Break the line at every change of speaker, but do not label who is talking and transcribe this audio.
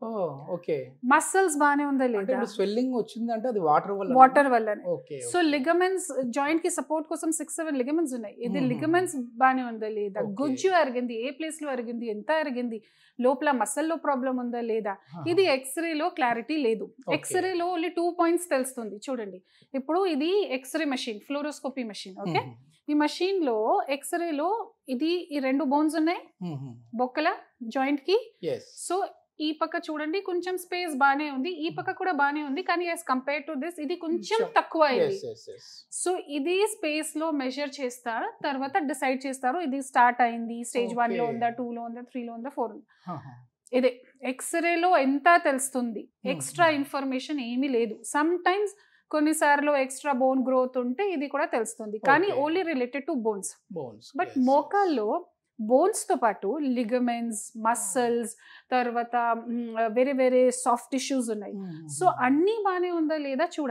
ఓహ్! Okay.
Muscles బానే ఉందా
అంటే
లేదా?
ఇప్పుడు స్వెల్లింగ్ వచ్చిందంటే అది వాటర్ వల్ల.
వాటర్ వల్లనే.
ఓకే.
సో లిగమెంట్స్ జాయింట్ కి సపోర్ట్ కోసం 6-7 లిగమెంట్స్ ఉన్నాయి. ఇది లిగమెంట్స్ బానే ఉందా లేదా?
Okay.
గుజ్జు అరిగింది, ఏ ప్లేస్ లో అరిగింది, ఎంత అరిగింది, లోపల మసల్లో ప్రాబ్లం ఉందా లేదా? ఇది ఎక్స్రేలో క్లారిటీ లేదు. ఎక్స్రేలో ఓన్లీ 2 పాయింట్స్ తెలుస్తుంది. చూడండి, ఇప్పుడు ఇది x-ray machine, fluoroscopy machine. Okay, ఈ మషీన్ లో ఎక్స్రేలో ఇది ఈ 2 బోన్స్ ఉన్నాయి బొక్కల జాయింట్ కి. సో ఈ పక్క చూడండి కొంచెం స్పేస్ బానే ఉంది, ఈ పక్క కూడా బానే ఉంది, కానీ యాజ్ కంపేర్ టు దిస్ ఇది కొంచెం తక్కువ అయింది. సో ఇది స్పేస్ లో మెజర్ చేస్తారు, తర్వాత డిసైడ్ చేస్తారు ఇది స్టార్ట్ అయింది, స్టేజ్ 1 లో ఉందా, 2 లో ఉందా, 3 లో ఉందా, 4 ఉందా. ఇదే ఎక్స్రేలో ఎంత తెలుస్తుంది, ఎక్స్ట్రా ఇన్ఫర్మేషన్ ఏమీ లేదు. సమ్ టైమ్స్ కొన్నిసార్లు ఎక్స్ట్రా బోన్ గ్రోత్ ఉంటే ఇది కూడా తెలుస్తుంది, కానీ only related to bones. But మోకాల్లో బోన్స్ తో పాటు లిగమెంట్స్, మసిల్స్, తర్వాత వేరే వేరే సాఫ్ట్ టిష్యూస్ ఉన్నాయి. సో అన్నీ బానే ఉందా లేదా చూడాలి.